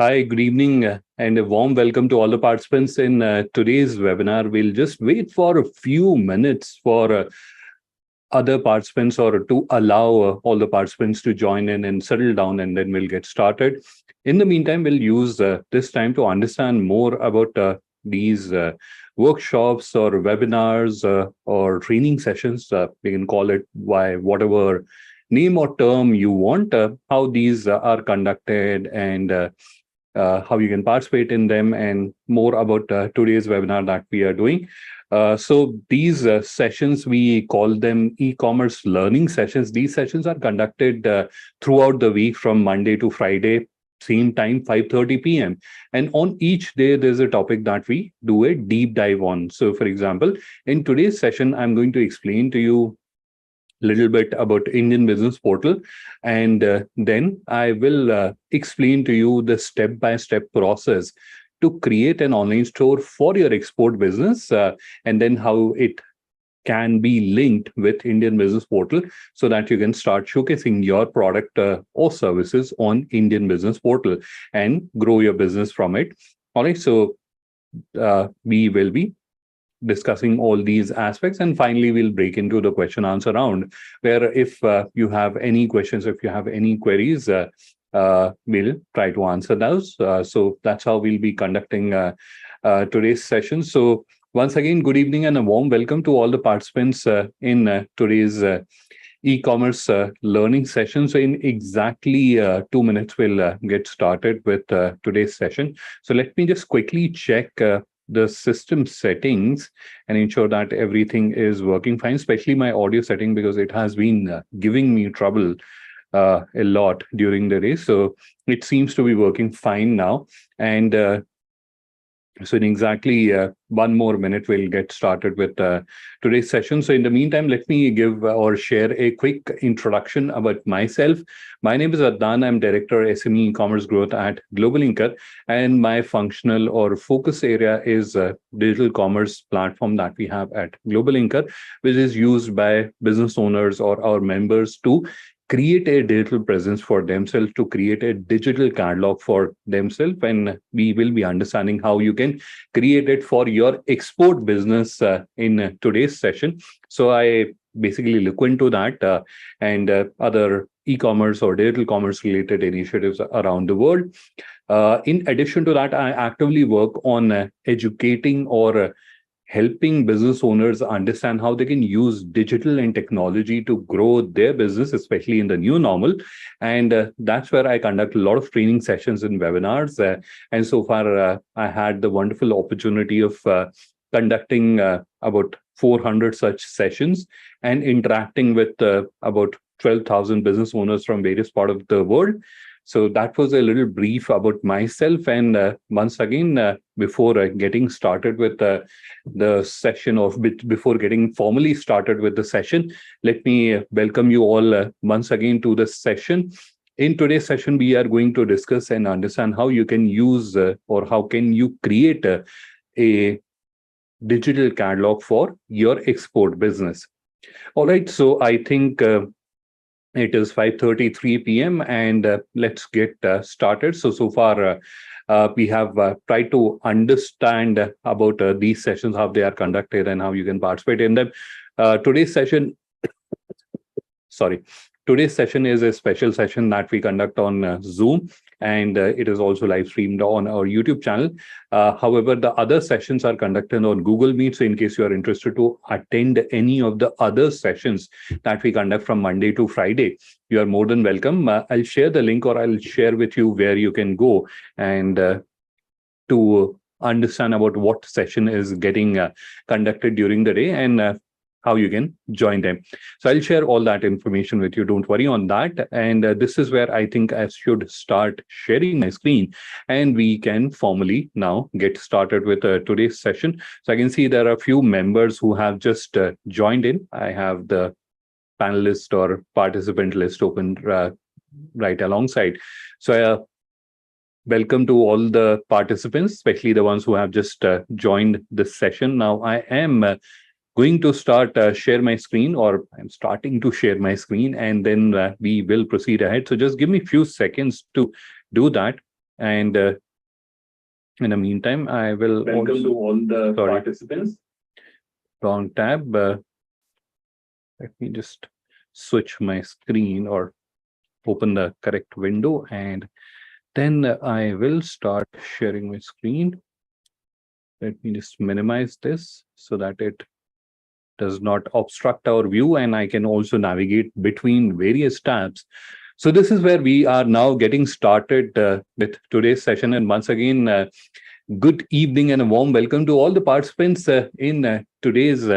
Hi, good evening, and a warm welcome to all the participants in today's webinar. We'll just wait for a few minutes for other participants or to allow all the participants to join in and settle down, and then we'll get started. In the meantime, we'll use this time to understand more about these workshops or webinars or training sessions. We can call it by whatever name or term you want, how these are conducted and how you can participate in them, and more about today's webinar that we are doing. So these sessions, we call them e-commerce learning sessions. These sessions are conducted throughout the week from Monday to Friday, same time, 5:30 p.m. And on each day, there's a topic that we do a deep dive on. So for example, in today's session, I'm going to explain to you little bit about Indian Business Portal, and then I will explain to you the step-by-step process to create an online store for your export business, and then how it can be linked with Indian Business Portal so that you can start showcasing your product or services on Indian Business Portal and grow your business from it. All right, so we will be discussing all these aspects, and finally we'll break into the question answer round, where if you have any questions, if you have any queries, we'll try to answer those. So that's how we'll be conducting today's session. So once again, good evening and a warm welcome to all the participants in today's e-commerce learning session. So in exactly 2 minutes, we'll get started with today's session. So let me just quickly check the system settings and ensure that everything is working fine, especially my audio setting, because it has been giving me trouble a lot during the day. So it seems to be working fine now. And so in exactly 1 more minute, we'll get started with today's session. So in the meantime, let me give or share a quick introduction about myself. My name is Adnan. I'm Director SME E-commerce Growth at GlobalLinker, and my functional or focus area is digital commerce platform that we have at GlobalLinker, which is used by business owners or our members to create a digital presence for themselves, to create a digital catalog for themselves. And we will be understanding how you can create it for your export business in today's session. So I basically look into that and other e-commerce or digital commerce related initiatives around the world. In addition to that, I actively work on educating or helping business owners understand how they can use digital and technology to grow their business, especially in the new normal. And that's where I conduct a lot of training sessions and webinars. And so far, I had the wonderful opportunity of conducting about 400 such sessions and interacting with about 12,000 business owners from various parts of the world. So that was a little brief about myself. And once again, before getting started with the session, or before getting formally started with the session, let me welcome you all once again to the session. In today's session, we are going to discuss and understand how you can use or how can you create a digital catalog for your export business. All right, so I think it is 5:33 p.m. and let's get started. So far, we have tried to understand about these sessions, how they are conducted and how you can participate in them. Today's session, sorry, today's session is a special session that we conduct on Zoom, and it is also live streamed on our YouTube channel. However, the other sessions are conducted on Google Meet. So in case you are interested to attend any of the other sessions that we conduct from Monday to Friday, you are more than welcome. I'll share the link, or I'll share with you where you can go and to understand about what session is getting conducted during the day, and how you can join them. So I'll share all that information with you. Don't worry on that. And this is where I think I should start sharing my screen, and we can formally now get started with today's session. So I can see there are a few members who have just joined in. I have the panelist or participant list open right alongside. So welcome to all the participants, especially the ones who have just joined this session. Now I am going to start share my screen, or I'm starting to share my screen, and then we will proceed ahead. So just give me a few seconds to do that. And in the meantime, I will welcome to all the participants. Wrong tab. Let me just switch my screen or open the correct window, and then I will start sharing my screen. Let me just minimize this so that it does not obstruct our view, and I can also navigate between various tabs. So this is where we are now getting started with today's session. And once again, good evening and a warm welcome to all the participants in today's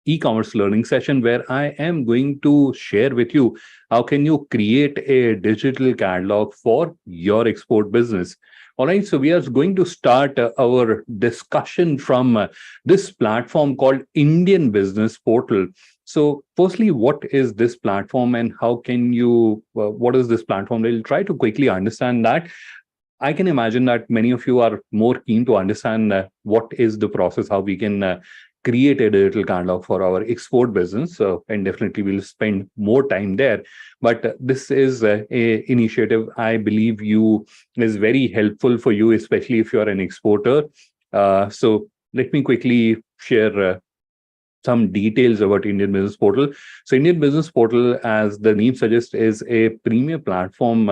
e-commerce learning session, where I am going to share with you how can you create a digital catalog for your export business. All right, so we are going to start our discussion from this platform called Indian Business Portal. So firstly, what is this platform and how can you, what is this platform? We'll try to quickly understand that. I can imagine that many of you are more keen to understand what is the process, how we can create a digital catalog for our export business. And definitely we'll spend more time there. But this is a initiative I believe you is very helpful for you, especially if you're an exporter. So let me quickly share some details about Indian Business Portal. So Indian Business Portal, as the name suggests, is a premier platform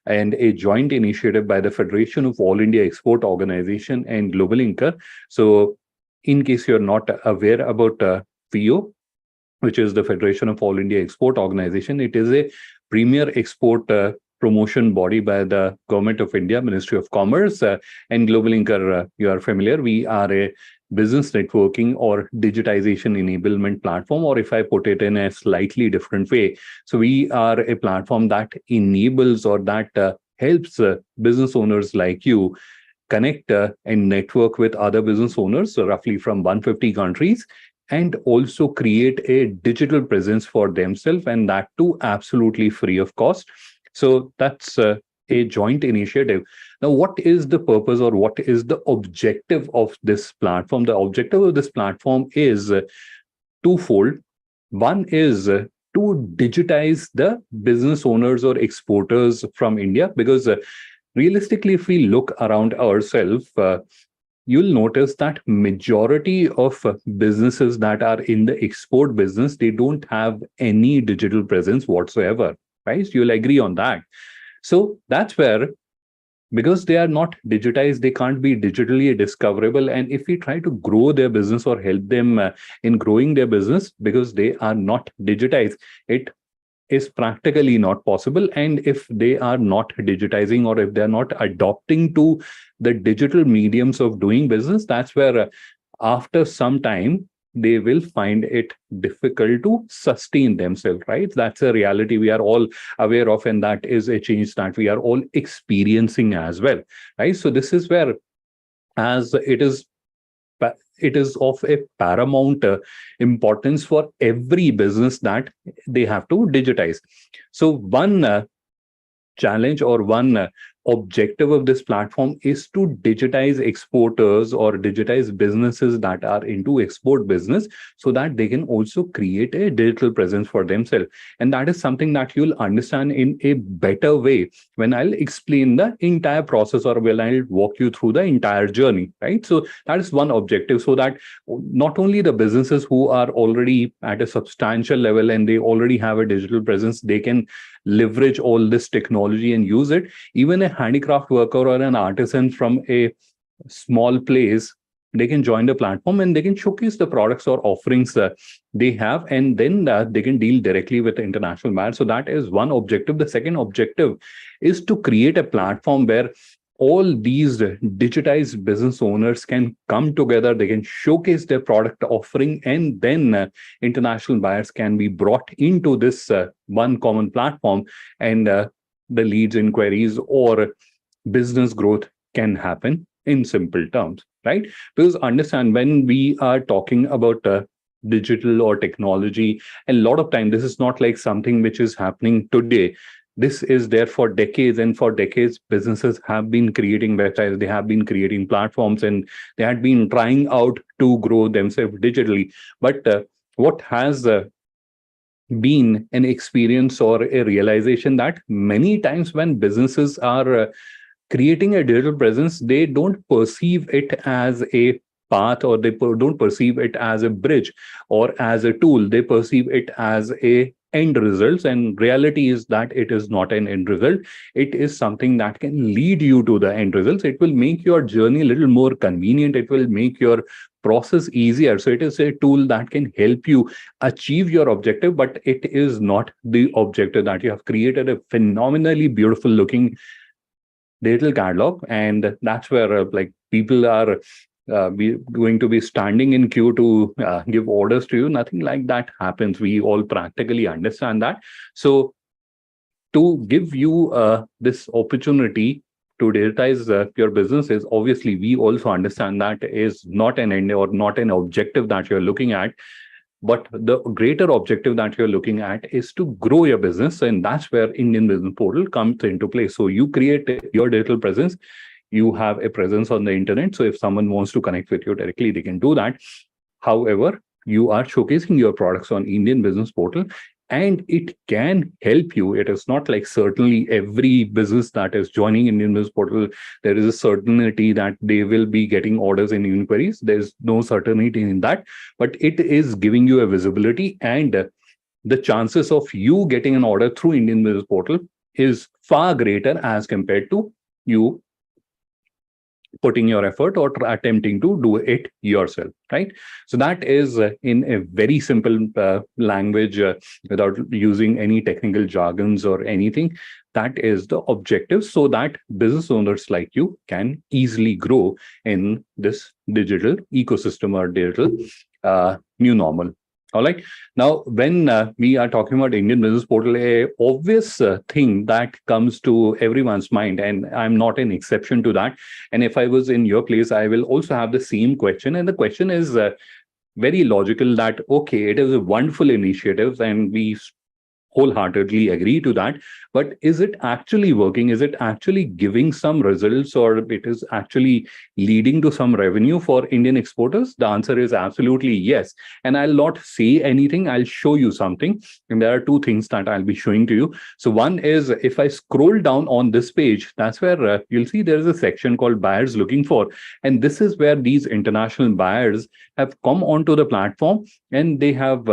and a joint initiative by the Federation of All India Export Organization and GlobalLinker. So in case you're not aware about FIEO, which is the Federation of All India Export Organization, it is a premier export promotion body by the Government of India, Ministry of Commerce, and GlobalLinker, you are familiar. We are a business networking or digitization enablement platform, or if I put it in a slightly different way. So we are a platform that enables or that helps business owners like you connect and network with other business owners, so roughly from 150 countries, and also create a digital presence for themselves, and that too absolutely free of cost. So that's a joint initiative. Now, what is the purpose or what is the objective of this platform? The objective of this platform is twofold. One is to digitize the business owners or exporters from India, because realistically, if we look around ourselves, you'll notice that majority of businesses that are in the export business, they don't have any digital presence whatsoever, right? You'll agree on that. So that's where, because they are not digitized, they can't be digitally discoverable. And if we try to grow their business or help them in growing their business, because they are not digitized, it is practically not possible. And if they are not digitizing, or if they're not adopting to the digital mediums of doing business, that's where after some time they will find it difficult to sustain themselves, right? That's a reality we are all aware of, and that is a change that we are all experiencing as well, right? So this is where, as it is of a paramount importance for every business that they have to digitize. So one challenge or one objective of this platform is to digitize exporters or digitize businesses that are into export business, so that they can also create a digital presence for themselves. And that is something that you'll understand in a better way when I'll explain the entire process, or when I'll walk you through the entire journey, right? So that is one objective, so that not only the businesses who are already at a substantial level and they already have a digital presence, they can leverage all this technology and use it. Even a handicraft worker or an artisan from a small place, they can join the platform and they can showcase the products or offerings they have, and then they can deal directly with the international buyers. So that is one objective. The second objective is to create a platform where all these digitized business owners can come together, they can showcase their product offering, and then international buyers can be brought into this one common platform, and the leads, inquiries, or business growth can happen in simple terms, right? Because understand, when we are talking about digital or technology, a lot of time this is not like something which is happening today. This is there for decades, and for decades businesses have been creating websites, they have been creating platforms, and they had been trying out to grow themselves digitally. But what has been an experience or a realization that many times when businesses are creating a digital presence, they don't perceive it as a path, or they don't perceive it as a bridge or as a tool. They perceive it as a end results, and reality is that it is not an end result. It is something that can lead you to the end results. It will make your journey a little more convenient. It will make your process easier. So it is a tool that can help you achieve your objective, but it is not the objective. That you have created a phenomenally beautiful looking digital catalog, and that's where like people are going to be standing in queue to give orders to you. Nothing like that happens. We all practically understand that. So to give you this opportunity to digitize your business, is obviously, we also understand that is not an end or not an objective that you're looking at, but the greater objective that you're looking at is to grow your business. And that's where Indian Business Portal comes into play. So you create your digital presence, you have a presence on the internet. So if someone wants to connect with you directly, they can do that. However, you are showcasing your products on Indian Business Portal, and it can help you. It is not like certainly every business that is joining Indian Business Portal, there is a certainty that they will be getting orders and inquiries. There's no certainty in that, but it is giving you a visibility, and the chances of you getting an order through Indian Business Portal is far greater as compared to you putting your effort or attempting to do it yourself, right? So that is in a very simple language, without using any technical jargons or anything. That is the objective, so that business owners like you can easily grow in this digital ecosystem or digital new normal. All right. Now, when we are talking about Indian Business Portal, a obvious thing that comes to everyone's mind, and I'm not an exception to that. And if I was in your place, I will also have the same question. And the question is very logical, that, okay, it is a wonderful initiative, and we wholeheartedly agree to that, but is it actually working? Is it actually giving some results, or it is actually leading to some revenue for Indian exporters? The answer is absolutely yes. And I'll not say anything, I'll show you something. And there are two things that I'll be showing to you. So one is, if I scroll down on this page, that's where you'll see there is a section called buyers looking for, and this is where these international buyers have come onto the platform, and they have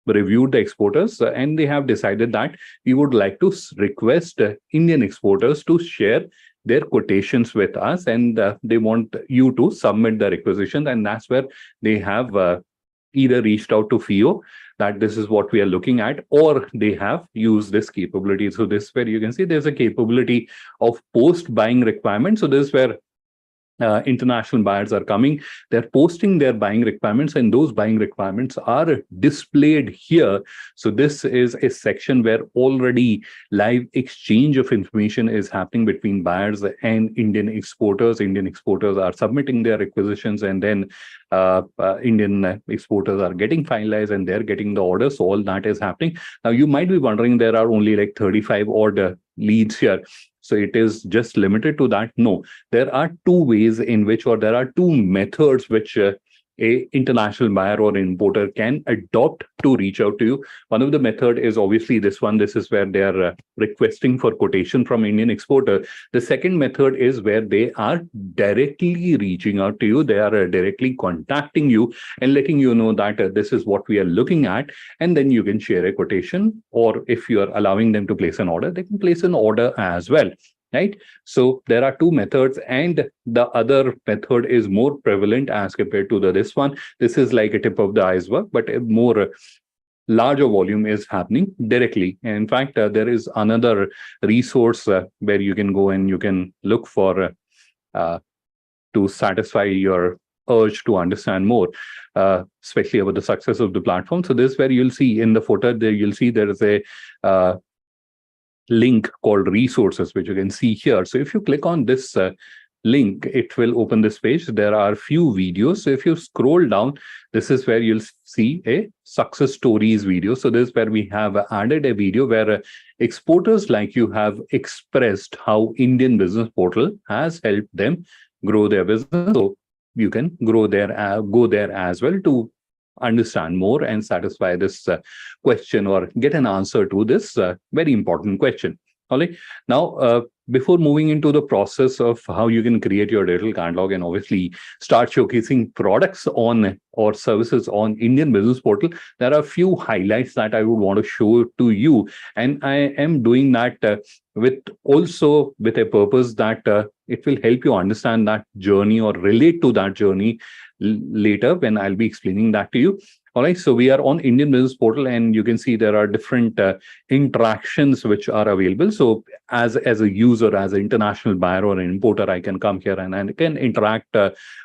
reviewed the exporters, and they have decided that we would like to request Indian exporters to share their quotations with us, and they want you to submit the requisitions. And that's where they have either reached out to FIEO that this is what we are looking at, or they have used this capability. So this is where you can see there's a capability of post buying requirements. So this is where international buyers are coming, they're posting their buying requirements, and those buying requirements are displayed here. So this is a section where already live exchange of information is happening between buyers and Indian exporters. Indian exporters are submitting their requisitions, and then Indian exporters are getting finalized, and they're getting the orders. So all that is happening. Now you might be wondering, there are only like 35 order leads here, so it is just limited to that? No, there are two ways in which, or there are two methods which a international buyer or importer can adopt to reach out to you. One of the method is obviously this one. This is where they are requesting for quotation from Indian exporter. The second method is where they are directly reaching out to you. They are directly contacting you and letting you know that this is what we are looking at, and then you can share a quotation, or if you are allowing them to place an order, they can place an order as well. Right. So there are two methods, and the other method is more prevalent as compared to this one. This is like a tip of the iceberg, but a more larger volume is happening directly. And in fact, there is another resource where you can go and you can look for to satisfy your urge to understand more, especially about the success of the platform. So this is where you'll see in the footer there, you'll see there is a link called resources, which you can see here. So if you click on this link, it will open this page. There are few videos. So if you scroll down, this is where you'll see a success stories video. So this is where we have added a video where exporters like you have expressed how Indian Business Portal has helped them grow their business. So you can grow there, go there as well to understand more and satisfy this question, or get an answer to this very important question. All right. Now, before moving into the process of how you can create your digital catalog and obviously start showcasing products on or services on Indian Business Portal, there are a few highlights that I would want to show to you, and I am doing that with also with a purpose that it will help you understand that journey or relate to that journey later when I'll be explaining that to you. All right. So we are on Indian Business Portal, and you can see there are different interactions which are available. So as a user, as an international buyer or an importer, I can come here and I can interact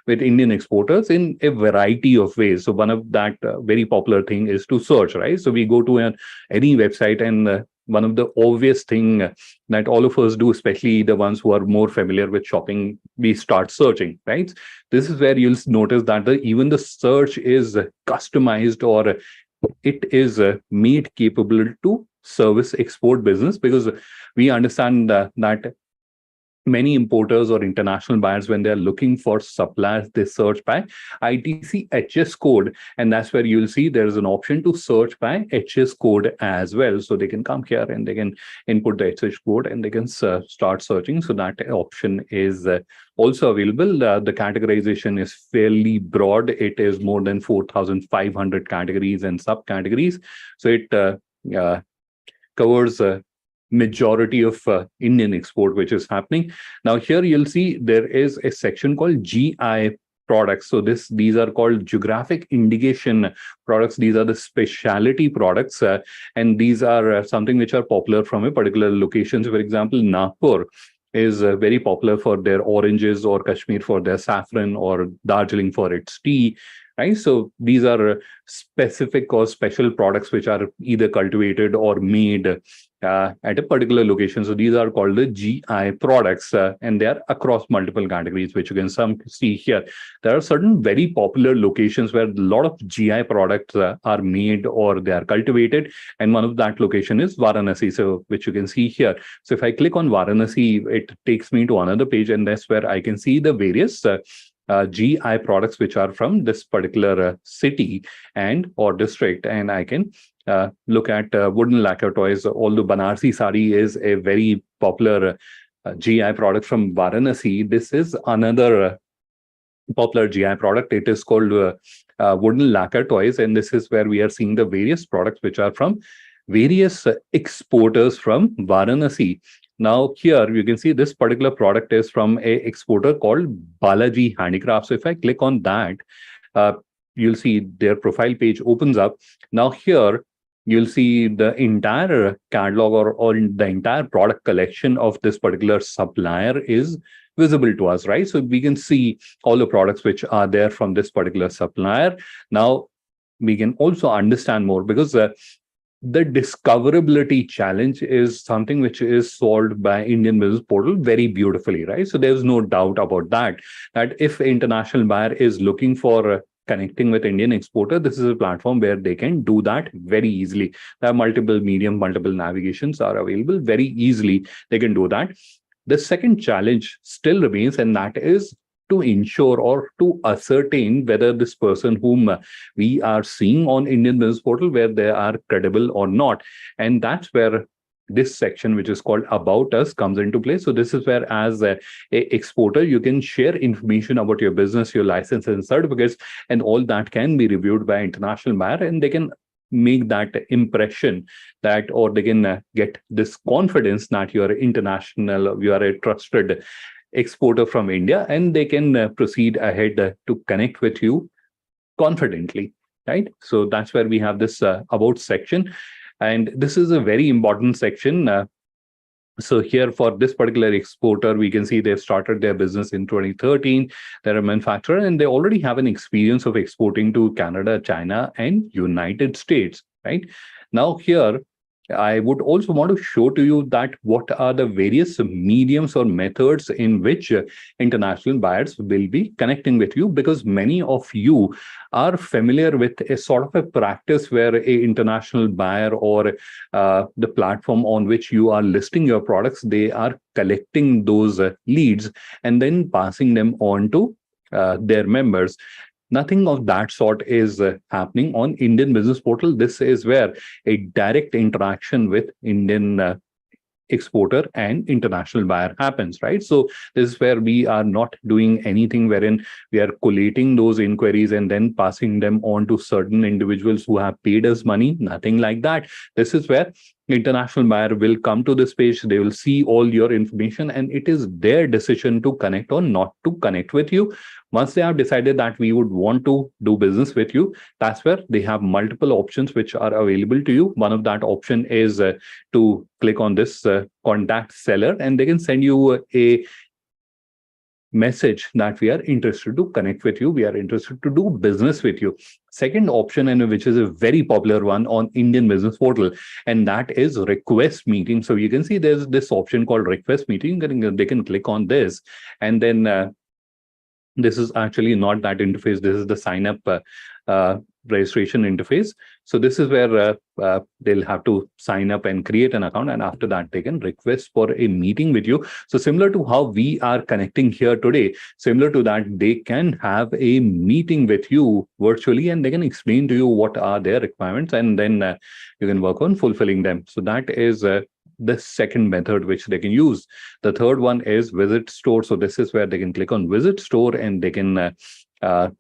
with Indian exporters in a variety of ways. So one of that very popular thing is to search, right? So we go to any website, and one of the obvious thing that all of us do, especially the ones who are more familiar with shopping, we start searching, right? This is where you'll notice that even the search is customized, or it is made capable to service export business, because we understand that many importers or international buyers, when they're looking for suppliers, they search by ITC HS code, and that's where you'll see there's an option to search by HS code as well. So they can come here and they can input the HS code and they can start searching. So that option is also available. The categorization is fairly broad. It is more than 4,500 categories and subcategories. So it covers majority of Indian export which is happening. Now here you'll see there is a section called GI products. So these are called geographic indication products. These are the specialty products, and these are something which are popular from a particular locations. For example, Nagpur is very popular for their oranges, or Kashmir for their saffron, or Darjeeling for its tea. Right. So these are specific or special products which are either cultivated or made at a particular location. So these are called the GI products, and they are across multiple categories, which you can see here. There are certain very popular locations where a lot of GI products are made or they are cultivated, and one of that location is Varanasi, so which you can see here. So if I click on Varanasi, it takes me to another page, and that's where I can see the various GI products which are from this particular city and or district, and I can look at wooden lacquer toys. Although Banarsi sari is a very popular GI product from Varanasi, this is another popular GI product. It is called wooden lacquer toys, and this is where we are seeing the various products which are from various exporters from Varanasi. Now here you can see this particular product is from a exporter called Balaji Handicrafts. So if I click on that, uh, you'll see their profile page opens up. Now here you'll see the entire catalog, or the entire product collection of this particular supplier is visible to us, right? So we can see all the products which are there from this particular supplier. Now we can also understand more, because the discoverability challenge is something which is solved by Indian Business Portal very beautifully, right? So there's no doubt about that, that if an international buyer is looking for connecting with Indian exporter, this is a platform where they can do that very easily. There are multiple medium, multiple navigations are available very easily. They can do that. The second challenge still remains, and that is to ensure or to ascertain whether this person whom we are seeing on Indian Business Portal, where they are credible or not. And that's where this section, which is called About Us, comes into play. So this is where, as a exporter, you can share information about your business, your license and certificates, and all that can be reviewed by international buyer, and they can make that impression that, or they can get this confidence that you are international, you are a trusted exporter from India, and they can proceed ahead to connect with you confidently, right? So that's where we have this About section, and this is a very important section. So here for this particular exporter, we can see they've started their business in 2013. They're a manufacturer, and they already have an experience of exporting to Canada, China, and United States, right? Now here, I would also want to show to you that what are the various mediums or methods in which international buyers will be connecting with you, because many of you are familiar with a sort of a practice where a international buyer or the platform on which you are listing your products, they are collecting those leads and then passing them on to their members. Nothing of that sort is happening on Indian Business Portal. This is where a direct interaction with Indian exporter and international buyer happens, right? So this is where we are not doing anything wherein we are collating those inquiries and then passing them on to certain individuals who have paid us money. Nothing like that. This is where international buyer will come to this page. They will see all your information, and it is their decision to connect or not to connect with you. Once they have decided that we would want to do business with you, that's where they have multiple options which are available to you. One of that option is to click on this contact seller, and they can send you a message that we are interested to connect with you. We are interested to do business with you. Second option, and which is a very popular one on Indian Business Portal, and that is request meeting. So you can see there's this option called request meeting. They can click on this, and then this is actually not that interface. This is the sign up registration interface. So this is where they'll have to sign up and create an account, and after that they can request for a meeting with you. So similar to how we are connecting here today, similar to that, they can have a meeting with you virtually, and they can explain to you what are their requirements, and then you can work on fulfilling them. So that is the second method which they can use. The third one is visit store. So this is where they can click on visit store, and they can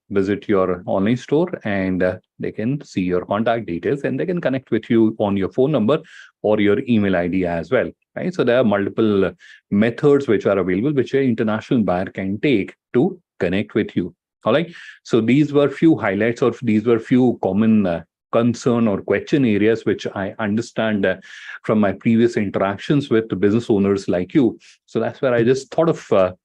visit your online store, and they can see your contact details, and they can connect with you on your phone number or your email ID as well. Right. So there are multiple methods which are available, which an international buyer can take to connect with you. All right. So these were few highlights, or these were few common concern or question areas which I understand from my previous interactions with the business owners like you. So that's where I just thought of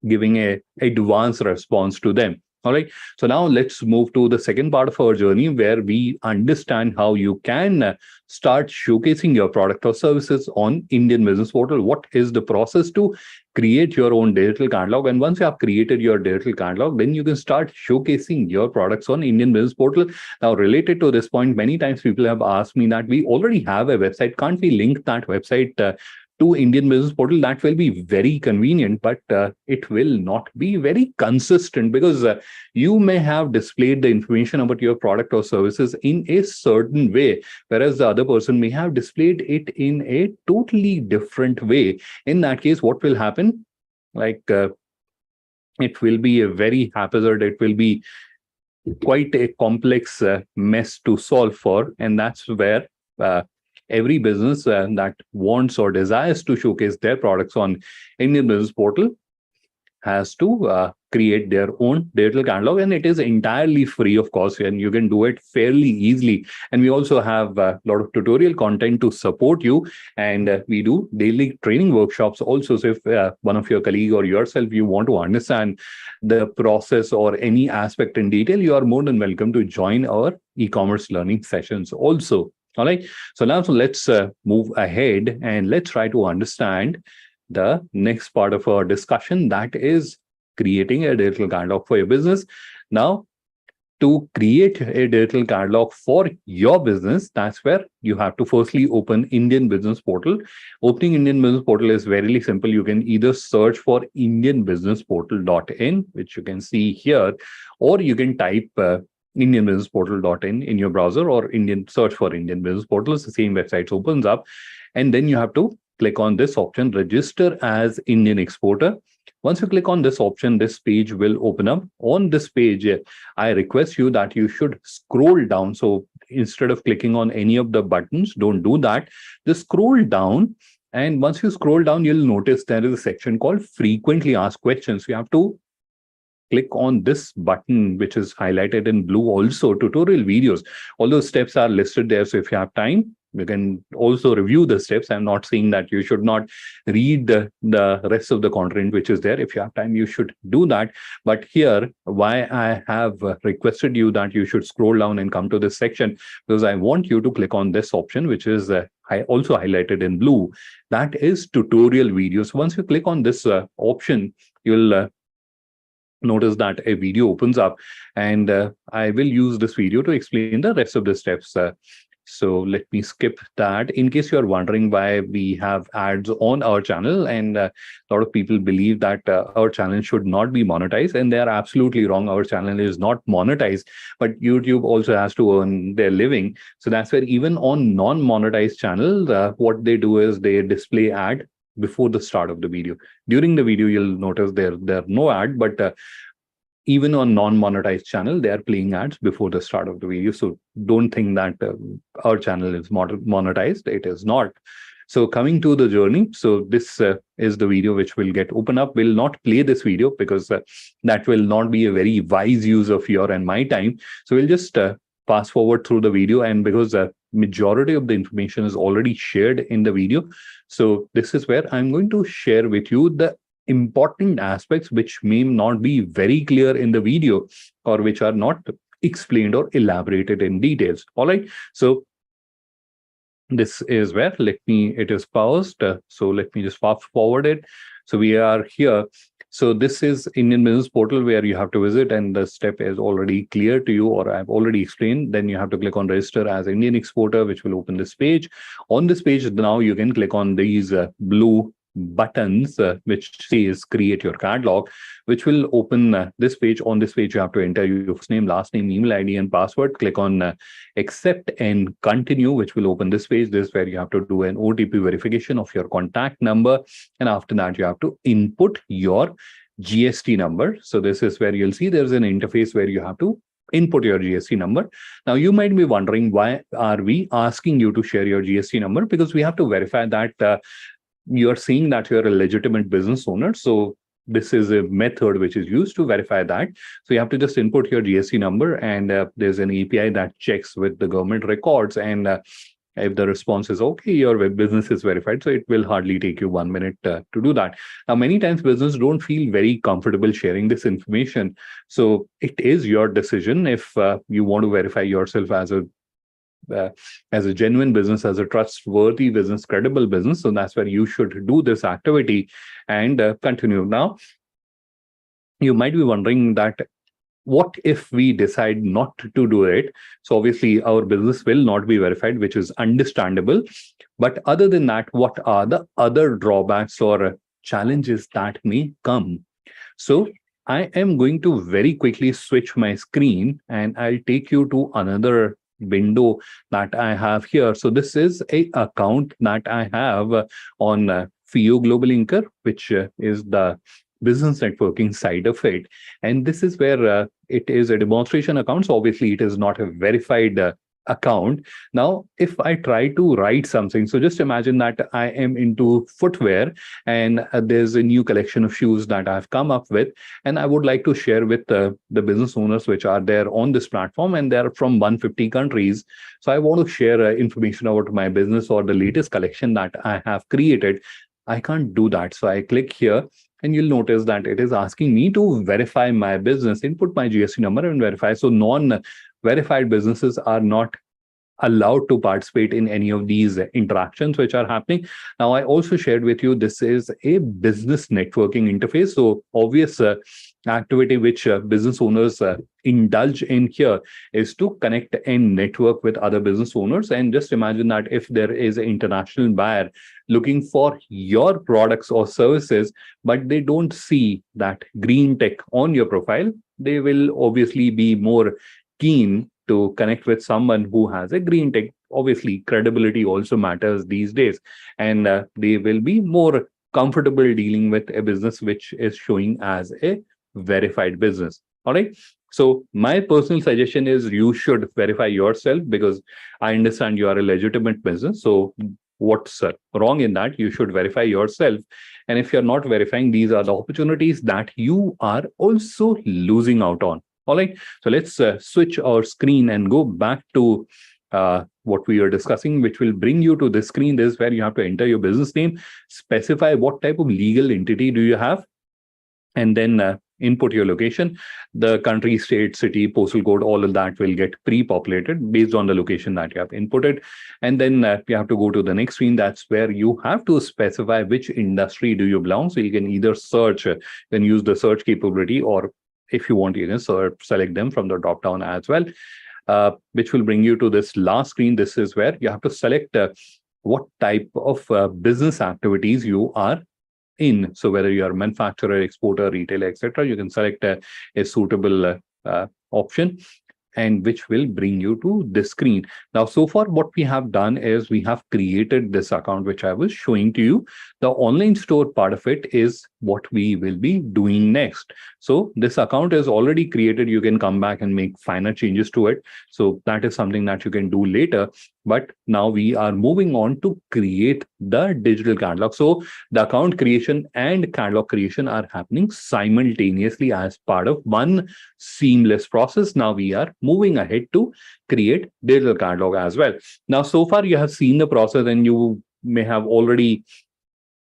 giving a advanced response to them. All right. So now let's move to the second part of our journey, where we understand how you can start showcasing your product or services on Indian Business Portal. What is the process to create your own digital catalog? And once you have created your digital catalog, then you can start showcasing your products on Indian Business Portal. Now, related to this point, many times people have asked me that we already have a website. Can't we link that website to Indian Business Portal? That will be very convenient, but it will not be very consistent, because you may have displayed the information about your product or services in a certain way, whereas the other person may have displayed it in a totally different way. In that case, what will happen? Like, it will be a very haphazard, it will be quite a complex mess to solve for. And that's where every business that wants or desires to showcase their products on Indian Business Portal has to create their own digital catalog, and it is entirely free, of course, and you can do it fairly easily. And we also have a lot of tutorial content to support you, and we do daily training workshops also. So if one of your colleague or yourself, you want to understand the process or any aspect in detail, you are more than welcome to join our e-commerce learning sessions also. All right. So now let's move ahead, and let's try to understand the next part of our discussion, that is creating a digital catalog for your business. Now, to create a digital catalog for your business, that's where you have to firstly open Indian Business Portal. Opening Indian Business Portal is very simple. You can either search for indianbusinessportal.in, which you can see here, or you can type indianbusinessportal.in in your browser, or search for Indian Business Portal. The same website opens up, and then you have to click on this option, register as Indian exporter. Once you click on this option, this page will open up. On this page, I request you that you should scroll down. So instead of clicking on any of the buttons, don't do that. Just scroll down. And once you scroll down, you'll notice there is a section called frequently asked questions. You have to click on this button, which is highlighted in blue. Also, tutorial videos. All those steps are listed there. So if you have time, you can also review the steps. I'm not saying that you should not read the rest of the content which is there. If you have time, you should do that. But here, why I have requested you that you should scroll down and come to this section, because I want you to click on this option, which is also highlighted in blue. That is tutorial videos. Once you click on this option, you'll notice that a video opens up, and I will use this video to explain the rest of the steps. So let me skip that. In case you're wondering why we have ads on our channel, and a lot of people believe that our channel should not be monetized, and they are absolutely wrong. Our channel is not monetized, but YouTube also has to earn their living. So that's where even on non-monetized channel, what they do is they display ad before the start of the video. During the video, you'll notice there are no ad, but even on non-monetized channel, they are playing ads before the start of the video. So don't think that our channel is monetized. It is not. So coming to the journey, so this is the video which will get open up. We'll not play this video because that will not be a very wise use of your and my time. So we'll just fast forward through the video, and because majority of the information is already shared in the video, so this is where I'm going to share with you the important aspects which may not be very clear in the video, or which are not explained or elaborated in details. All right. So this is where, it is paused. So let me just fast forward it. So we are here. So this is Indian Business Portal where you have to visit, and the step is already clear to you, or I've already explained. Then you have to click on register as Indian exporter, which will open this page. On this page, now you can click on these blue buttons which says create your catalog, which will open this page. On this page, you have to enter your first name, last name, email ID, and password. Click on accept and continue, which will open this page. This is where you have to do an OTP verification of your contact number, and after that you have to input your GST number. So this is where you'll see there's an interface where you have to input your GST number. Now you might be wondering, why are we asking you to share your GST number? Because we have to verify that you're saying that you're a legitimate business owner. So this is a method which is used to verify that. So you have to just input your GST number, and there's an API that checks with the government records. And if the response is okay, your web business is verified. So it will hardly take you 1 minute to do that. Now, many times business don't feel very comfortable sharing this information. So it is your decision if you want to verify yourself as a genuine business, as a trustworthy business, credible business. So that's where you should do this activity and continue. Now, you might be wondering that what if we decide not to do it? So obviously our business will not be verified, which is understandable. But other than that, what are the other drawbacks or challenges that may come? So I am going to very quickly switch my screen, and I'll take you to another window that I have here. So this is a account that I have on FIEO GlobalLinker, which is the business networking side of it. And this is where it is a demonstration account. So obviously it is not a verified account. Now, if I try to write something, so just imagine that I am into footwear, and there's a new collection of shoes that I've come up with, and I would like to share with the business owners which are there on this platform, and they're from 150 countries. So I want to share information about my business or the latest collection that I have created. I can't do that. So I click here, and you'll notice that it is asking me to verify my business, input my GST number and verify. So non-verified businesses are not allowed to participate in any of these interactions which are happening. Now, I also shared with you, this is a business networking interface. So obvious activity which business owners indulge in here is to connect and network with other business owners. And just imagine that if there is an international buyer looking for your products or services, but they don't see that green tick on your profile, they will obviously be more keen to connect with someone who has a green tick. Obviously, credibility also matters these days, and they will be more comfortable dealing with a business which is showing as a verified business. All right. So my personal suggestion is you should verify yourself, because I understand you are a legitimate business. So what's wrong in that? You should verify yourself. And if you're not verifying, these are the opportunities that you are also losing out on. All right. So let's switch our screen and go back to what we are discussing, which will bring you to this screen. This is where you have to enter your business name, specify what type of legal entity do you have, and then input your location. The country, state, city, postal code, all of that will get pre-populated based on the location that you have inputted. And then you have to go to the next screen. That's where you have to specify which industry do you belong. So you can either search, then use the search capability, or if you want, you can select them from the drop down as well. which will bring you to this last screen. This is where you have to select what type of business activities you are in. So whether you are manufacturer, exporter, retailer, etc., you can select a suitable option, and which will bring you to this screen. Now, so far, what we have done is we have created this account, which I was showing to you. The online store part of it is what we will be doing next. So this account is already created. You can come back and make finer changes to it. So that is something that you can do later. But now we are moving on to create the digital catalog. So the account creation and catalog creation are happening simultaneously as part of one seamless process. Now we are moving ahead to create digital catalog as well. Now, so far you have seen the process and you may have already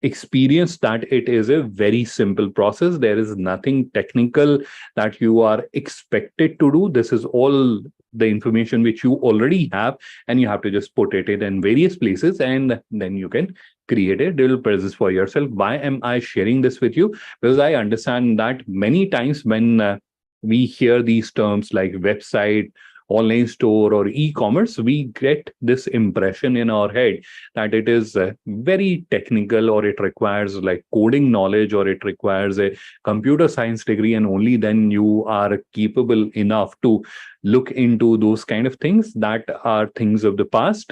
experienced that it is a very simple process. There is nothing technical that you are expected to do. This is all the information which you already have, and you have to just put it in various places, and then you can create a digital presence for yourself. Why am I sharing this with you? Because I understand that many times when we hear these terms like website, online store, or e-commerce, we get this impression in our head that it is very technical, or it requires like coding knowledge, or it requires a computer science degree, and only then you are capable enough to look into those kind of things. That are things of the past.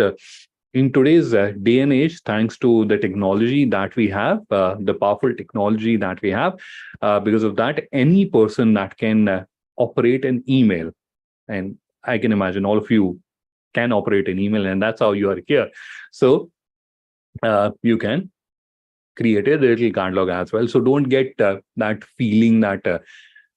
In today's day and age, thanks to the technology that we have, the powerful technology that we have, because of that, any person that can operate an email, and I can imagine all of you can operate an email, and that's how you are here. So you can create a digital catalog as well. So don't get that feeling that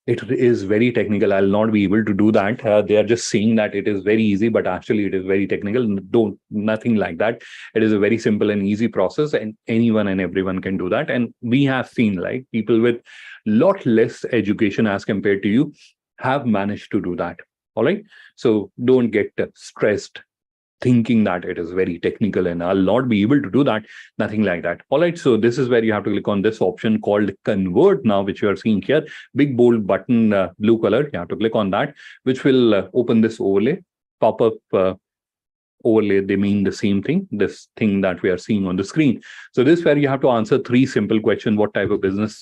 it is very technical. I'll not be able to do that. They are just saying that it is very easy, but actually it is very technical. Don't, nothing like that. It is a very simple and easy process, and anyone and everyone can do that. And we have seen like people with lot less education as compared to you have managed to do that. All right. So don't get stressed thinking that it is very technical and I'll not be able to do that. Nothing like that. All right. So this is where you have to click on this option called convert now, which you are seeing here. Big bold button, blue color. You have to click on that, which will open this overlay, pop-up overlay. They mean the same thing, this thing that we are seeing on the screen. So this is where you have to answer three simple questions. What type of business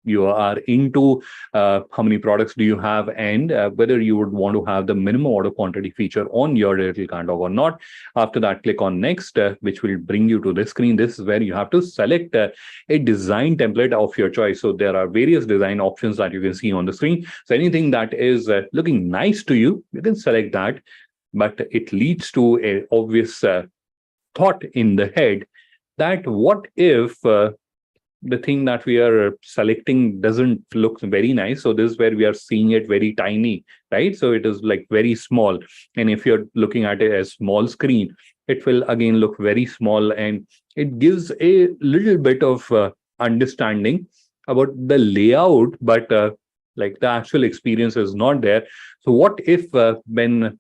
you are into, how many products do you have, and whether you would want to have the minimum order quantity feature on your digital catalog or not. After that, click on next, which will bring you to this screen. This is where you have to select a design template of your choice. So there are various design options that you can see on the screen. So anything that is looking nice to you, you can select that, but it leads to an obvious thought in the head that what if the thing that we are selecting doesn't look very nice. So this is where we are seeing it very tiny, right? So it is like very small. And if you're looking at it as small screen, it will again look very small, and it gives a little bit of understanding about the layout, but like the actual experience is not there. So what if when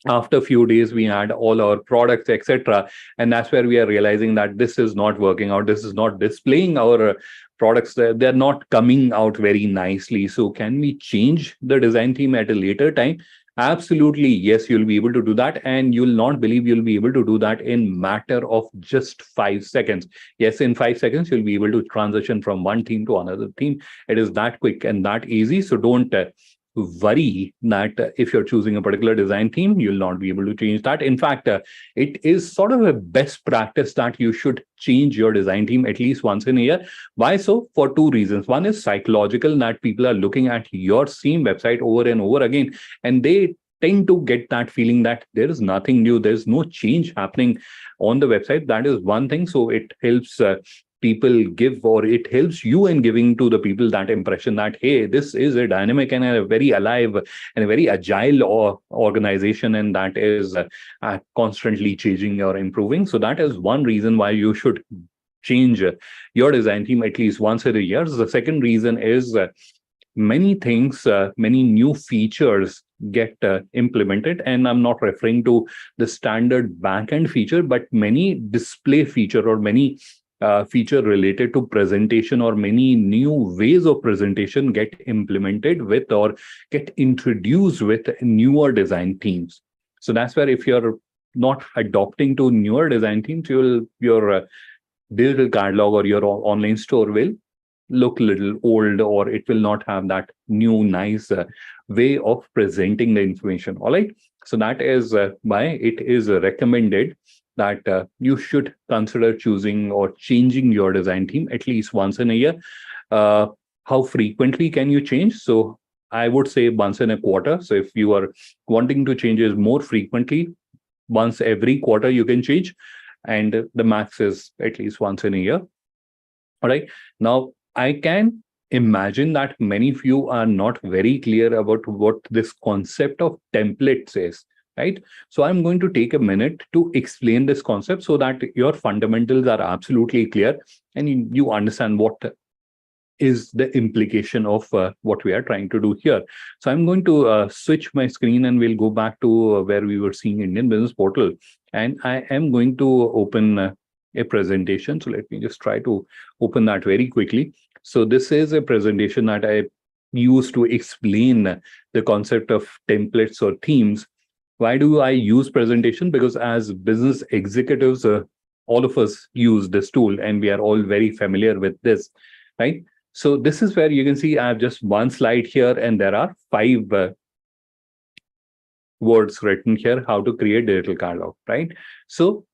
after a few days we had all our products, etc., and that's where we are realizing that this is not working out, this is not displaying our products, they're not coming out very nicely. So can we change the design theme at a later time? Absolutely, yes, you'll be able to do that, and you'll not believe you'll be able to do that in matter of just 5 seconds. Yes, in 5 seconds you'll be able to transition from one theme to another theme. It is that quick and that easy. So don't worry that if you're choosing a particular design theme, you'll not be able to change that. In fact, it is sort of a best practice that you should change your design theme at least once in a year. Why so? For two reasons. One is psychological, that people are looking at your same website over and over again, and they tend to get that feeling that there is nothing new, there's no change happening on the website. That is one thing. So it helps people give, or it helps you in giving to the people that impression that, hey, this is a dynamic and a very alive and a very agile organization, and that is constantly changing or improving. So that is one reason why you should change your design theme at least once a year. The second reason is many things, many new features get implemented, and I'm not referring to the standard backend feature, but many display feature or many feature related to presentation or many new ways of presentation get implemented with or get introduced with newer design themes. So that's where if you're not adopting to newer design themes, your digital catalog or your online store will look little old, or it will not have that new nice way of presenting the information. All right, so that is why it is recommended that you should consider choosing or changing your design theme at least once in a year. uh, how frequently can you change? So I would say once in a quarter. So if you are wanting to change it more frequently, once every quarter you can change, and the max is at least once in a year. All right. Now, I can imagine that many of you are not very clear about what this concept of templates is, right? So I'm going to take a minute to explain this concept so that your fundamentals are absolutely clear and you understand what is the implication of what we are trying to do here. So I'm going to switch my screen and we'll go back to where we were seeing Indian Business Portal. And I am going to open a presentation. So let me just try to open that very quickly. So this is a presentation that I use to explain the concept of templates or themes. Why do I use presentation? Because as business executives, all of us use this tool and we are all very familiar with this, right? So this is where you can see I have just one slide here and there are 5 words written here, how to create digital catalog, right? So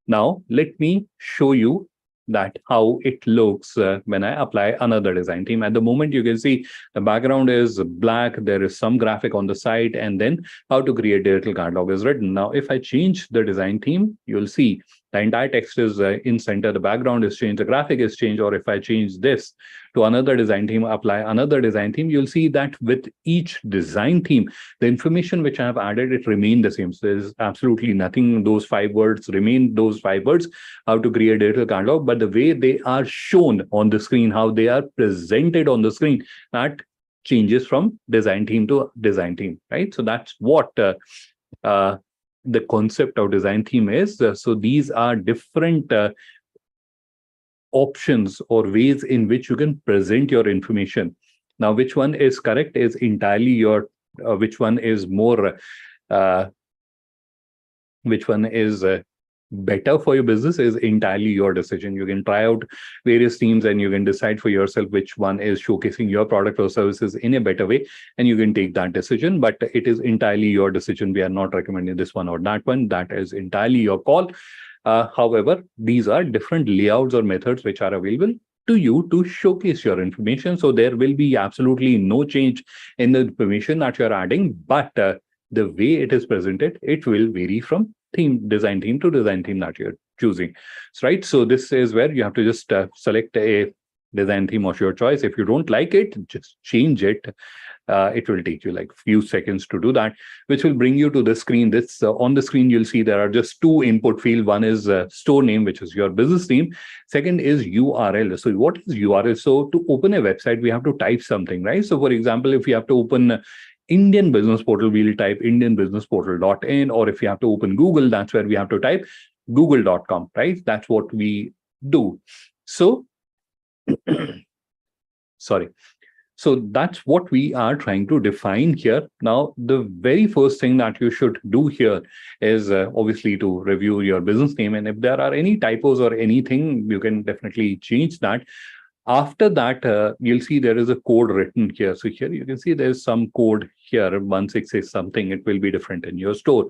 now let me show you that how it looks when I apply another design theme. At the moment, you can see the background is black. There is some graphic on the side, and then how to create digital catalog is written. Now, if I change the design theme, you'll see the entire text is in center. The background is changed. The graphic is changed. Or if I change this to another design theme, apply another design theme, you'll see that with each design theme, the information which I have added, it remained the same. So there's absolutely nothing. Those 5 words remain those 5 words, how to create digital catalog, but the way they are shown on the screen, how they are presented on the screen, that changes from design theme to design theme, right? So that's what the concept of design theme is. So these are different options or ways in which you can present your information. Now, which one is correct is entirely your, which one is more, which one is better for your business is entirely your decision. You can try out various themes and you can decide for yourself which one is showcasing your product or services in a better way, and you can take that decision. But it is entirely your decision. We are not recommending this one or that one. That is entirely your call. However, these are different layouts or methods which are available to you to showcase your information. So there will be absolutely no change in the information that you're adding, but the way it is presented, it will vary from design theme to design theme that you're choosing. So, right. So this is where you have to just select a design theme of your choice. If you don't like it, just change it. It will take you like few seconds to do that, which will bring you to the screen. This on the screen, you'll see there are just 2 input fields. One is store name, which is your business name. Second is URL. So what is URL? So to open a website, we have to type something, right? So for example, if you have to open Indian Business Portal, we'll type indianbusinessportal.in, or if you have to open Google, that's where we have to type google.com, right? That's what we do. So, sorry. So that's what we are trying to define here. Now, the very first thing that you should do here is obviously to review your business name. And if there are any typos or anything, you can definitely change that. After that, you'll see there is a code written here. So here you can see there's some code here, 166 something. It will be different in your store.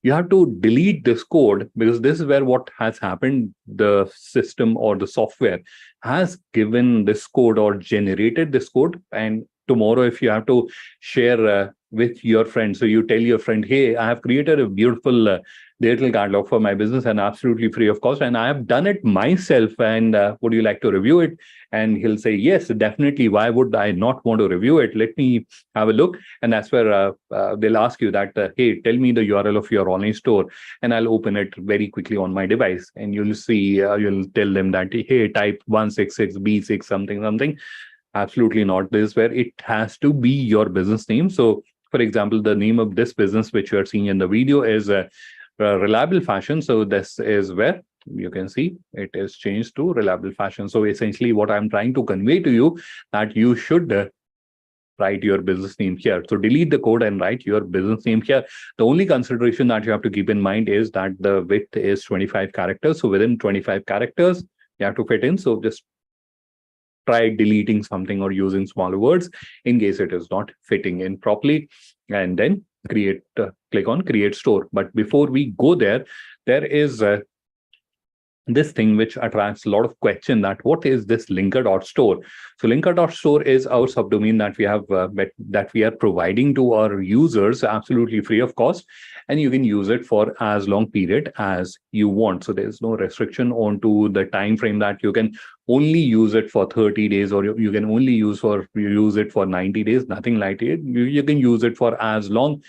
You have to delete this code because this is where what has happened. The system or the software has given this code or generated this code. And tomorrow, if you have to share with your friend, so you tell your friend, hey, I have created a beautiful digital catalog for my business and absolutely free of cost. And I have done it myself. And would you like to review it? And he'll say, yes, definitely. Why would I not want to review it? Let me have a look. And that's where they'll ask you that, hey, tell me the URL of your online store. And I'll open it very quickly on my device. And you'll see, you'll tell them that, hey, type 166B6 something, something. Absolutely not. This is where it has to be your business name. So, for example, the name of this business, which you are seeing in the video, is Reliable Fashion. So this is where you can see it is changed to reliable fashion. So essentially what I'm trying to convey to you, that you should write your business name here. So delete the code and write your business name here. The only consideration that you have to keep in mind is that the width is 25 characters. So within 25 characters, you have to fit in. So just try deleting something or using smaller words in case it is not fitting in properly. And then click on create store. But before we go there, there is this thing which attracts a lot of question, that what is this linker.store. So linker.store is our subdomain that we have that we are providing to our users absolutely free of cost, and you can use it for as long period as you want. So there's no restriction on to the time frame that you can only use it for 30 days, or you can only use it for 90 days, nothing like it. You can use it for as long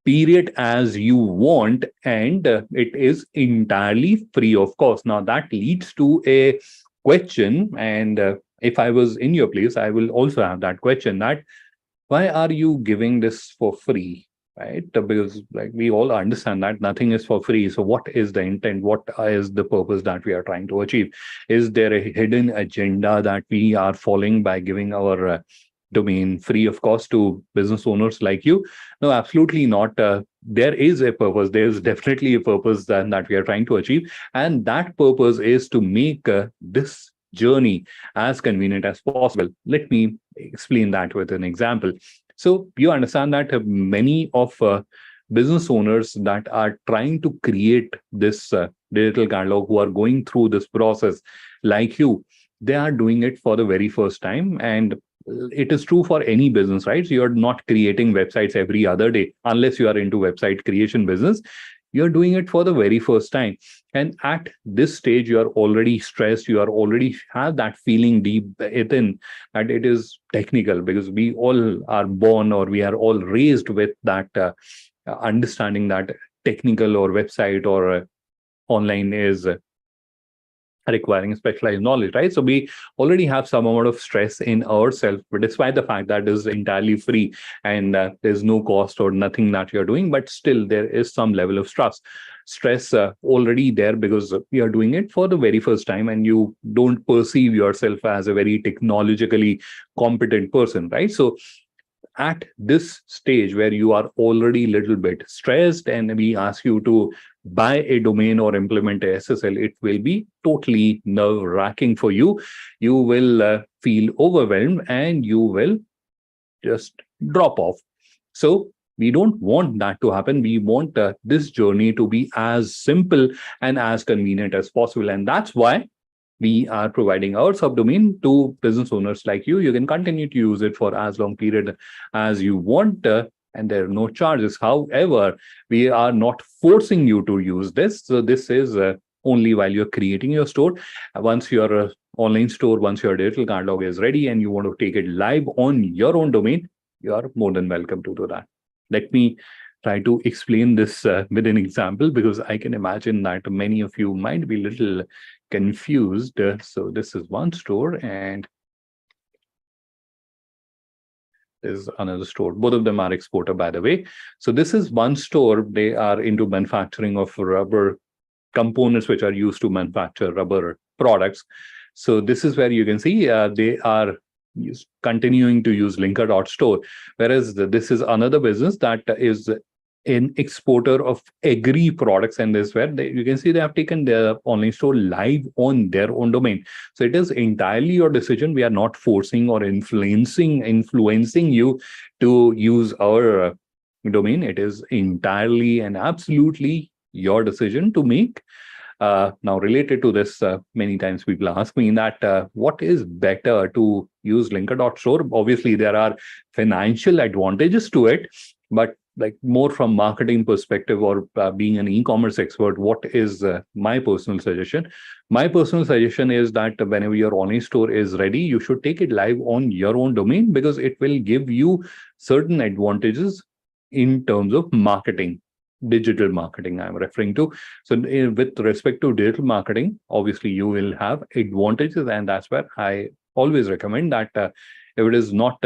period as you want, and it is entirely free of cost. Now that leads to a question, and if I was in your place, I will also have that question, that why are you giving this for free, right? Because like we all understand that nothing is for free. So what is the intent? What is the purpose that we are trying to achieve? Is there a hidden agenda that we are following by giving our domain free of cost to business owners like you? No, absolutely not. There is a purpose. There's definitely a purpose that we are trying to achieve. And that purpose is to make this journey as convenient as possible. Let me explain that with an example. So you understand that many of business owners that are trying to create this digital catalog, who are going through this process like you, they are doing it for the very first time. And it is true for any business, right? So you're not creating websites every other day unless you are into website creation business. You're doing it for the very first time. And at this stage, you are already stressed. You are already have that feeling deep within that it is technical, because we all are born, or we are all raised with that understanding that technical or website or online is requiring specialized knowledge, right? So we already have some amount of stress in ourselves, but despite the fact that it is entirely free and there's no cost or nothing that you're doing, but still there is some level of stress already there, because you're doing it for the very first time and you don't perceive yourself as a very technologically competent person, right? So at this stage where you are already a little bit stressed and we ask you to buy a domain or implement a SSL, it will be totally nerve-wracking for you. You will feel overwhelmed and you will just drop off. So we don't want that to happen. We want this journey to be as simple and as convenient as possible. And that's why we are providing our subdomain to business owners like you. You can continue to use it for as long period as you want, and there are no charges. However, we are not forcing you to use this. So this is only while you're creating your store. Once your online store, once your digital catalog is ready and you want to take it live on your own domain, you are more than welcome to do that. Let me try to explain this with an example, because I can imagine that many of you might be a little confused. So this is one store and there's another store. Both of them are exporter, by the way. So this is one store. They are into manufacturing of rubber components which are used to manufacture rubber products. So this is where you can see they are continuing to use linker.store, whereas this is another business that is an exporter of agri products, and this where you can see they have taken their online store live on their own domain. So it is entirely your decision. We are not forcing or influencing you to use our domain. It is entirely and absolutely your decision to make. Now, related to this, many times people ask me that what is better, to use linker.store? Obviously, there are financial advantages to it, but like more from marketing perspective or being an e-commerce expert, what is my personal suggestion? My personal suggestion is that whenever your online store is ready, you should take it live on your own domain, because it will give you certain advantages in terms of marketing. Digital marketing I'm referring to. So with respect to digital marketing, obviously you will have advantages, and that's where I always recommend that if it is not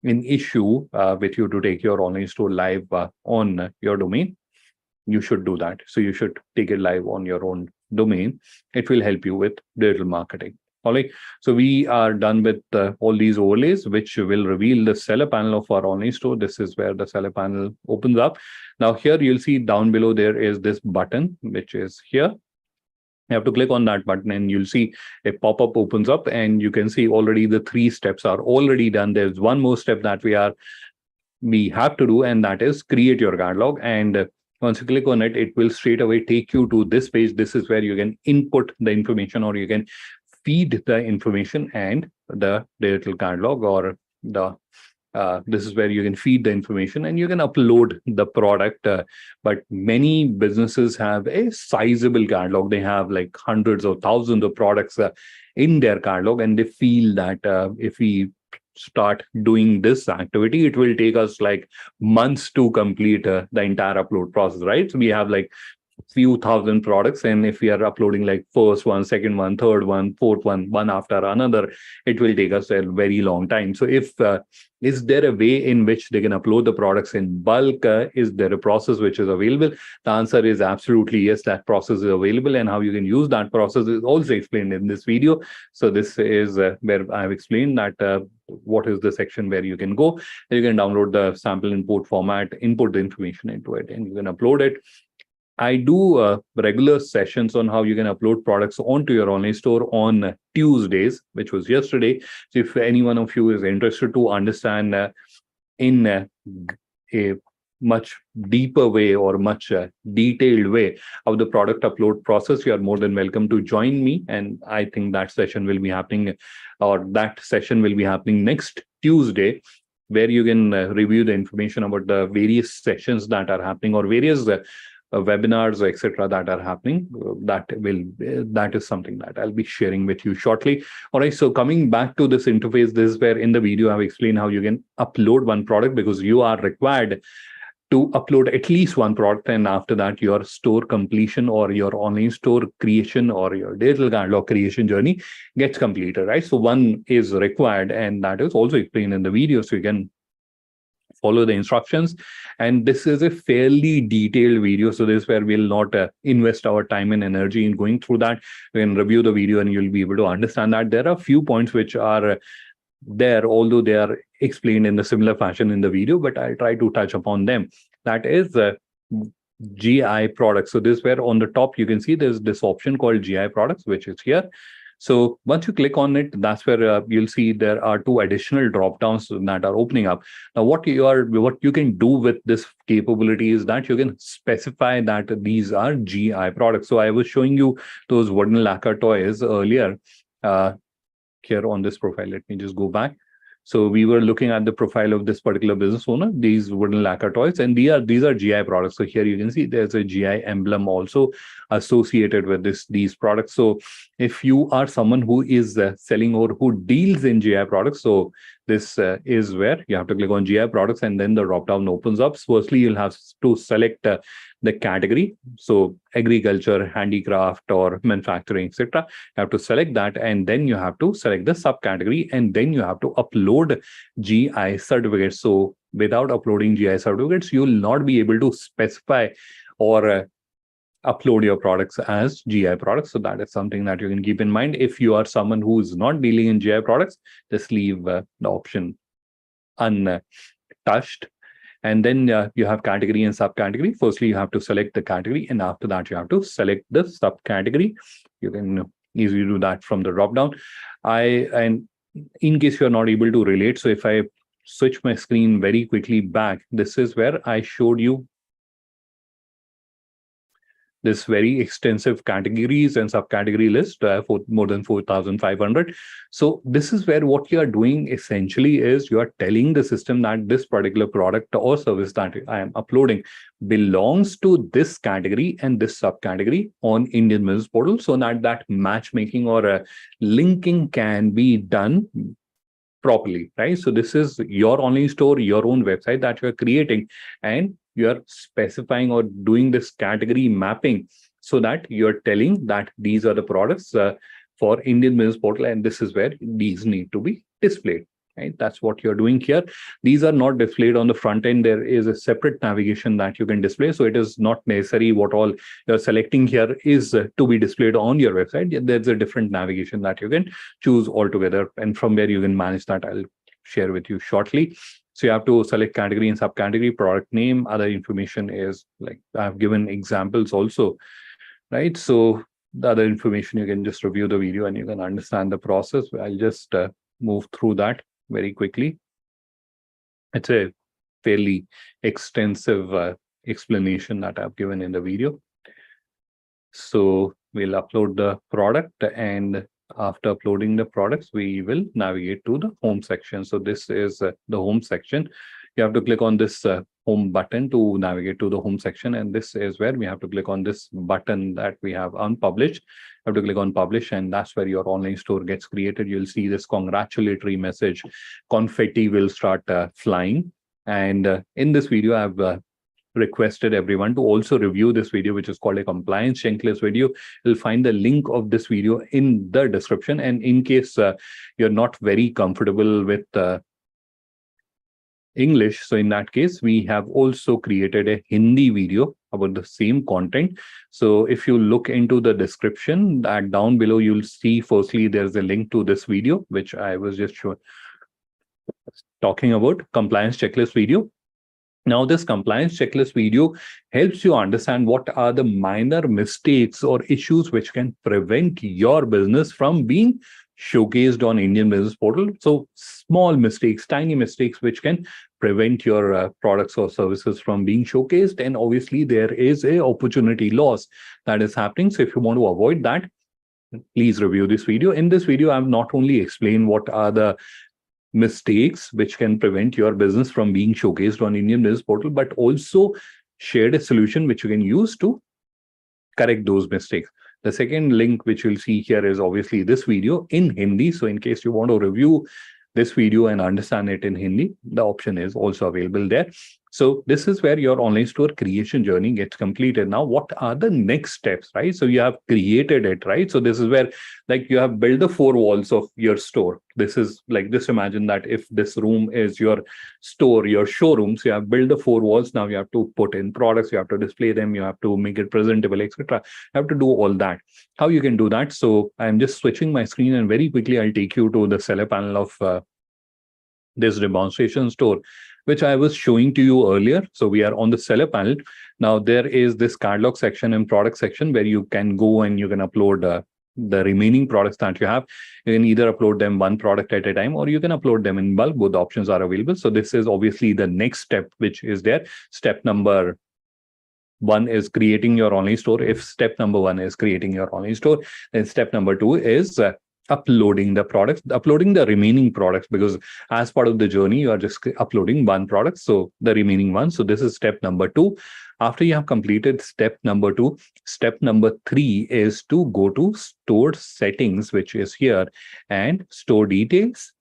an issue with you to take your online store live on your domain, you should do that. So you should take it live on your own domain, it will help you with digital marketing. All right. So we are done with all these overlays, which will reveal the seller panel of our online store. This is where the seller panel opens up. Now here you'll see down below there is this button, which is here. You have to click on that button and you'll see a pop-up opens up, and you can see already the 3 steps are already done. There's one more step that we have to do, and that is create your catalog. And once you click on it, it will straight away take you to this page. This is where you can input the information, or you can feed the information, and the digital catalog, or the this is where you can feed the information and you can upload the product. But many businesses have a sizable catalog. They have like hundreds or thousands of products in their catalog, and they feel that if we start doing this activity, it will take us like months to complete the entire upload process, right? So we have like few thousand products, and if we are uploading like first one, second one, third one, fourth one after another, it will take us a very long time. So if is there a way in which they can upload the products in bulk? Is there a process which is available? The answer is absolutely yes, that process is available, and how you can use that process is also explained in this video. So this is where I've explained that what is the section where you can go. You can download the sample import format, input the information into it, and you can upload it. I do regular sessions on how you can upload products onto your online store on Tuesdays, which was yesterday. So if any one of you is interested to understand in a much deeper way or much detailed way of the product upload process, you are more than welcome to join me. And I think that session will be happening, or that session will be happening next Tuesday, where you can review the information about the various sessions that are happening, or various webinars, etc., that are happening. That is something that I'll be sharing with you shortly. All right. So coming back to this interface, this is where in the video I've explained how you can upload one product, because you are required to upload at least one product, and after that your store completion, or your online store creation, or your digital catalog creation journey gets completed, right? So one is required, and that is also explained in the video, so you can follow the instructions. And this is a fairly detailed video, so this is where we'll not invest our time and energy in going through that. You can review the video and you'll be able to understand that there are a few points which are there, although they are explained in the similar fashion in the video, but I'll try to touch upon them. That is GI products. So this is where on the top you can see there's this option called GI products, which is here. So once you click on it, that's where you'll see there are 2 additional drop downs that are opening up. Now, what you can do with this capability is that you can specify that these are GI products. So I was showing you those wooden lacquer toys earlier here on this profile. Let me just go back. So we were looking at the profile of this particular business owner, these wooden lacquer toys, and these are GI products. So here you can see there's a GI emblem also associated with these products. So if you are someone who is selling or who deals in GI products, so this is where you have to click on GI products, and then the drop down opens up. So firstly, you'll have to select the category. So agriculture, handicraft, or manufacturing, etc. You have to select that, and then you have to select the subcategory, and then you have to upload GI certificates. So without uploading GI certificates, you will not be able to specify or upload your products as GI products. So that is something that you can keep in mind. If you are someone who is not dealing in GI products, just leave the option untouched. And then you have category and subcategory. Firstly, you have to select the category, and after that, you have to select the subcategory. You can easily do that from the drop down. And in case you're not able to relate, so if I switch my screen very quickly back, this is where I showed you this very extensive categories and subcategory list for more than 4,500. So this is where what you are doing essentially is you are telling the system that this particular product or service that I am uploading belongs to this category and this subcategory on Indian Business Portal, so that matchmaking or linking can be done properly, right? So this is your online store, your own website that you're creating, and you're specifying or doing this category mapping so that you're telling that these are the products for Indian Business Portal, and this is where these need to be displayed. right? That's what you're doing here. These are not displayed on the front end. There is a separate navigation that you can display. So it is not necessary what all you're selecting here is to be displayed on your website. There's a different navigation that you can choose altogether. And from there, you can manage that. I'll share with you shortly. So you have to select category and subcategory, product name. Other information is like I've given examples also, right? So the other information, you can just review the video and you can understand the process. I'll just move through that very quickly. It's a fairly extensive explanation that I've given in the video. So we'll upload the product, and after uploading the products, we will navigate to the home section. So this is the home section. You have to click on this home button to navigate to the home section. And this is where we have to click on this button that we have unpublished. You have to click on publish, and that's where your online store gets created. You'll see this congratulatory message. Confetti will start flying. And in this video, I've requested everyone to also review this video, which is called a compliance checklist video. You'll find the link of this video in the description. And in case you're not very comfortable with English, so in that case, we have also created a Hindi video about the same content. So if you look into the description, that down below, you'll see firstly, there's a link to this video, which I was just talking about, compliance checklist video. Now, this compliance checklist video helps you understand what are the minor mistakes or issues which can prevent your business from being showcased on Indian Business Portal. So small mistakes, tiny mistakes, which can prevent your products or services from being showcased. And obviously, there is a opportunity loss that is happening. So if you want to avoid that, please review this video. In this video, I've not only explained what are the mistakes which can prevent your business from being showcased on Indian Business Portal, but also shared a solution which you can use to correct those mistakes. The second link which you'll see here is obviously this video in Hindi. So in case you want to review this video and understand it in Hindi, the option is also available there. So this is where your online store creation journey gets completed. Now, what are the next steps, right? So you have created it, right? So this is where like you have built the four walls of your store. This is like, just imagine that if this room is your store, your showroom, so you have built the four walls. Now you have to put in products, you have to display them, you have to make it presentable, etc. You have to do all that. How you can do that? So I'm just switching my screen, and very quickly I'll take you to the seller panel of this demonstration store, which I was showing to you earlier. So we are on the seller panel. Now there is this catalog section and product section where you can go and you can upload the remaining products that you have. You can either upload them one product at a time, or you can upload them in bulk. Both options are available. So this is obviously the next step, which is there. Step number one is creating your online store. If step number one is creating your online store, then step number two is uploading the products, uploading the remaining products, because as part of the journey, you are just uploading one product, so the remaining one. So this is step number two. After you have completed step number two, step number three is to go to store settings, which is here, and store details.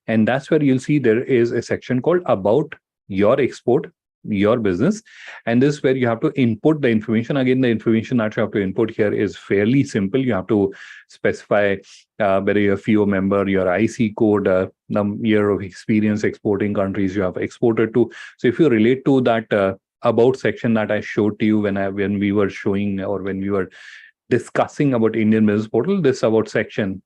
And that's where you'll see there is a section called about your export, your business. And this is where you have to input the information. Again, the information that you have to input here is fairly simple. You have to specify whether you're a FIEO member, your IC code, year of experience, exporting countries you have exported to. So if you relate to that about section that I showed to you when we were showing, or when we were discussing about Indian Business Portal, this about section,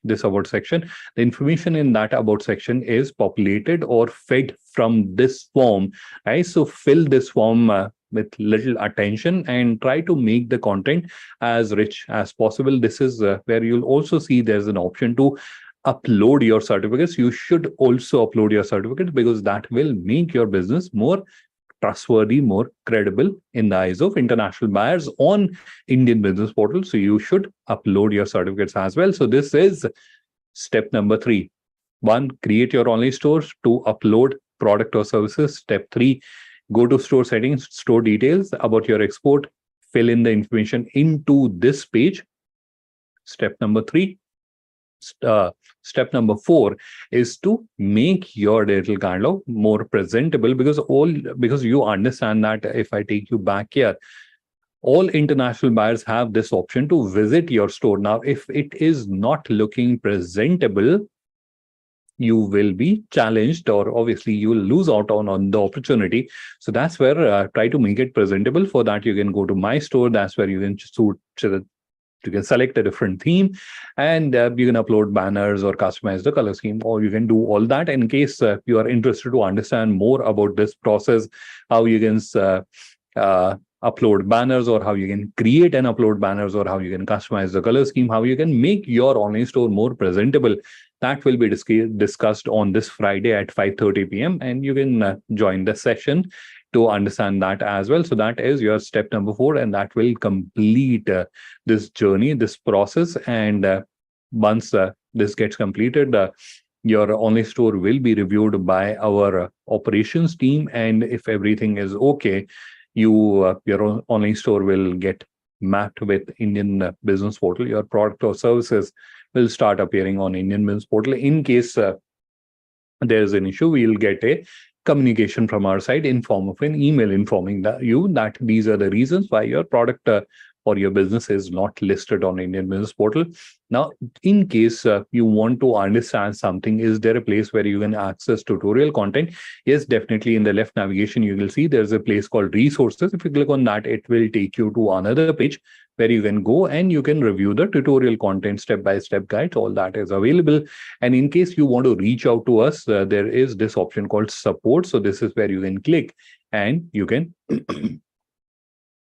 the information in that about section is populated or fed from this form, right? So fill this form with little attention and try to make the content as rich as possible. This is where you'll also see there's an option to upload your certificates. You should also upload your certificates, because that will make your business more trustworthy, more credible in the eyes of international buyers on Indian Business Portal. So you should upload your certificates as well. So this is step number three. One, create your online store. Two, upload product or services. Step three, go to store settings, store details about your export, fill in the information into this page. Step number three. Step number four is to make your digital catalog more presentable, because you understand that if I take you back here, all international buyers have this option to visit your store. Now, if it is not looking presentable, you will be challenged, or obviously you will lose out on the opportunity. So that's where try to make it presentable. For that, you can go to my store. That's where you can you can select a different theme, and you can upload banners or customize the color scheme, or you can do all that. In case you are interested to understand more about this process, how you can upload banners, or how you can create and upload banners, or how you can customize the color scheme, how you can make your online store more presentable, that will be discussed on this Friday at 5:30 p.m. And you can join the session to understand that as well. So that is your step number 4, and that will complete this journey, this process. And once this gets completed, your online store will be reviewed by our operations team, and if everything is okay, your online store will get mapped with Indian business portal. Your product or services will start appearing on Indian business portal. In case there is an issue, we'll get a communication from our side in form of an email informing you that these are the reasons why your product or your business is not listed on Indian business portal. Now, in case you want to understand something, is there a place where you can access tutorial content? Yes, definitely. In the left navigation, you will see there's a place called resources. If you click on that, it will take you to another page where you can go and you can review the tutorial content, step-by-step guides. All that is available. And in case you want to reach out to us, there is this option called support. So this is where you can click and you can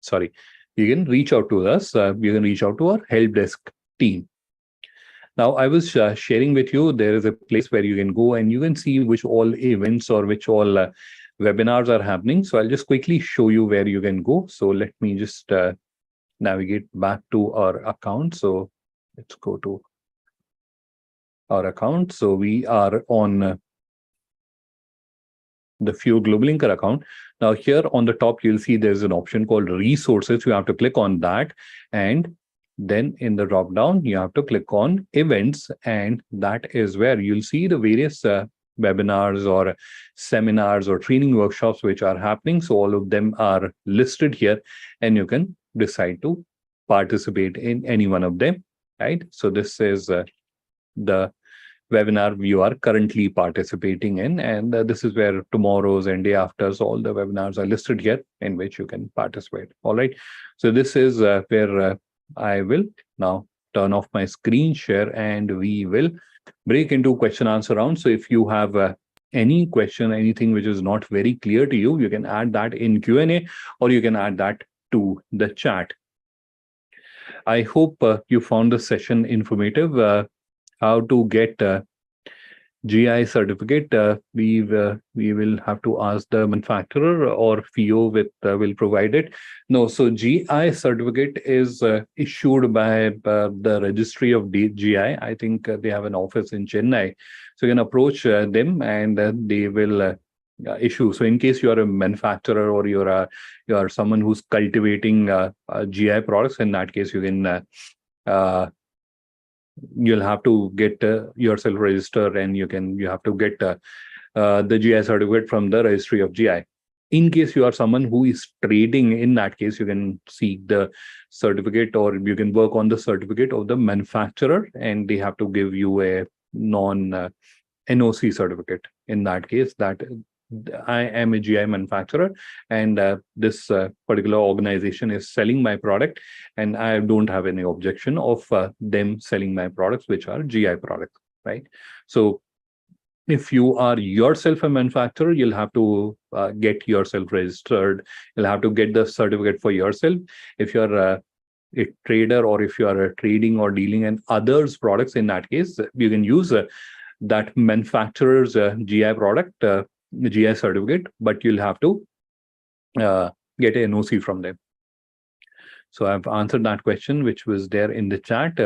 sorry, you can reach out to us. You can reach out to our help desk team. Now, I was sharing with you, there is a place where you can go and you can see which all events or which all webinars are happening. So I'll just quickly show you where you can go. So let me just navigate back to our account. So let's go to our account. So we are on the FIEO GlobalLinker account. Now here on the top, you'll see there's an option called resources. You have to click on that. And then in the drop down, you have to click on events. And that is where you'll see the various webinars or seminars or training workshops which are happening. So all of them are listed here, and you can decide to participate in any one of them, right? So this is the webinar you are currently participating in, and this is where tomorrow's and day afters, all the webinars are listed here in which you can participate. All right, so this is where I will now turn off my screen share and we will break into question answer round. So if you have any question, anything which is not very clear to you, you can add that in Q&A, or you can add that to the chat. I hope you found the session informative. How to get GI certificate, we will have to ask the manufacturer, or FIEO will provide it. No, so GI certificate is issued by the registry of GI. I think they have an office in Chennai. So you can approach them and they will issue. So in case you are a manufacturer or you are someone who's cultivating GI products, in that case you can you'll have to get yourself registered, and you have to get the GI certificate from the registry of GI. In case you are someone who is trading, in that case you can seek the certificate, or you can work on the certificate of the manufacturer, and they have to give you a non NOC certificate. In that case, that I am a GI manufacturer, and this particular organization is selling my product, and I don't have any objection of them selling my products, which are GI products, right? So if you are yourself a manufacturer, you'll have to get yourself registered. You'll have to get the certificate for yourself. If you're a trader, or if you are trading or dealing in others' products, in that case, you can use that manufacturer's GI product, GI certificate, but you'll have to get an NOC from them. So I've answered that question, which was there in the chat.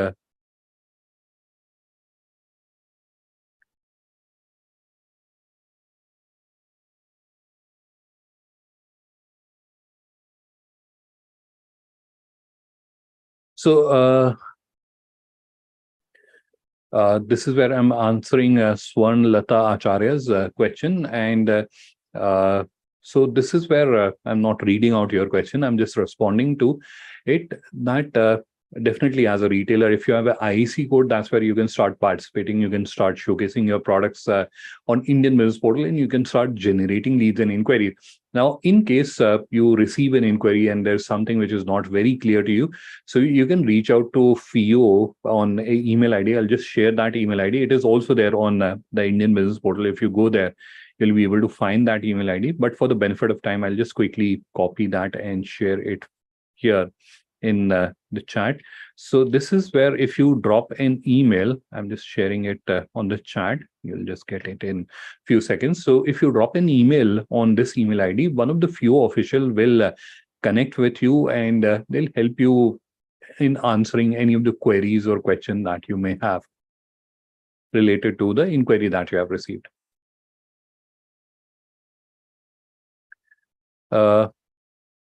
So this is where I'm answering Swarn Lata Acharya's question. And so this is where I'm not reading out your question. I'm just responding to it, that definitely as a retailer, if you have an IEC code, that's where you can start participating. You can start showcasing your products on Indian Business Portal, and you can start generating leads and inquiries. Now, in case you receive an inquiry and there's something which is not very clear to you, so you can reach out to FIEO on an email ID. I'll just share that email ID. It is also there on the Indian Business Portal. If you go there, you'll be able to find that email ID. But for the benefit of time, I'll just quickly copy that and share it here in the chat. So this is where if you drop an email, I'm just sharing it on the chat. You'll just get it in a few seconds. So if you drop an email on this email ID, one of the FIEO official will connect with you, and they'll help you in answering any of the queries or questions that you may have related to the inquiry that you have received.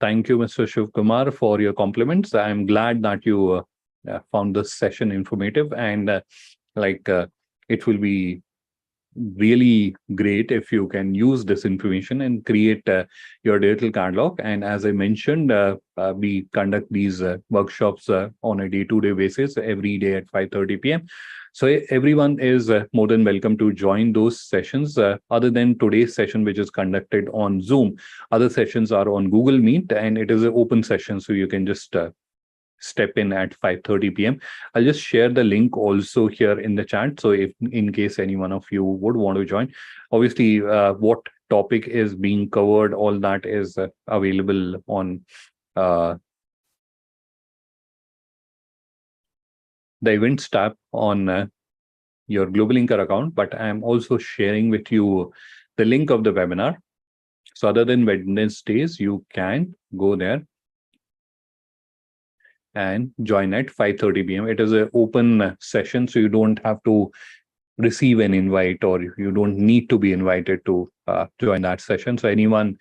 Thank you, Mr. Shiv Kumar, for your compliments. I'm glad that you found this session informative, and it will be really great if you can use this information and create your digital catalog. And as I mentioned, we conduct these workshops on a day-to-day basis every day at 5:30 p.m. So everyone is more than welcome to join those sessions. Other than today's session, which is conducted on Zoom, other sessions are on Google Meet, and it is an open session, so you can just step in at 5:30 p.m. I'll just share the link also here in the chat. So if in case any one of you would want to join, obviously what topic is being covered, all that is available on the events tab on your GlobalLinker account, but I'm also sharing with you the link of the webinar. So other than Wednesdays, you can go there and join at 5:30 p.m. It is an open session, so you don't have to receive an invite, or you don't need to be invited to join that session. So anyone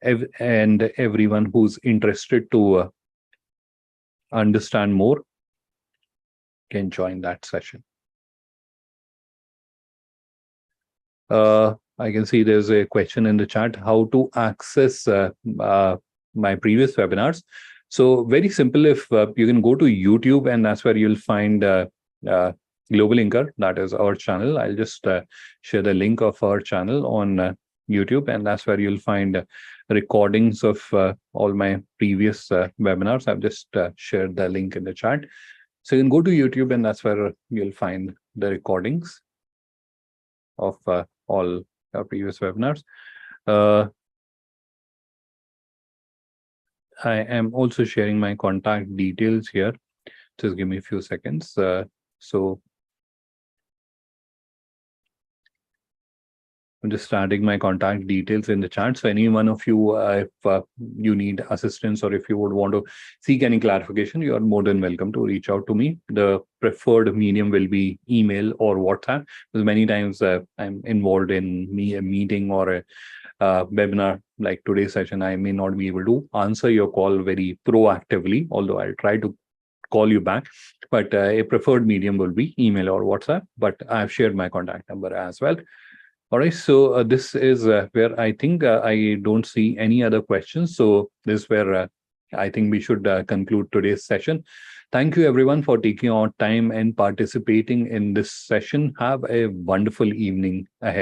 and everyone who's interested to understand more can join that session. I can see there's a question in the chat, how to access my previous webinars. So very simple. If you can go to YouTube, and that's where you'll find GlobalLinker, that is our channel. I'll just share the link of our channel on YouTube, and that's where you'll find recordings of all my previous webinars. I've just shared the link in the chat. So you can go to YouTube, and that's where you'll find the recordings of all our previous webinars. I am also sharing my contact details here. Just give me a few seconds. So I'm just adding my contact details in the chat. So any one of you, if you need assistance, or if you would want to seek any clarification, you are more than welcome to reach out to me. The preferred medium will be email or WhatsApp, because many times I'm involved in a meeting or a webinar like today's session. I may not be able to answer your call very proactively, although I'll try to call you back. But a preferred medium will be email or WhatsApp. But I've shared my contact number as well. All right, so this is where I think I don't see any other questions. So this is where I think we should conclude today's session. Thank you, everyone, for taking our time and participating in this session. Have a wonderful evening ahead.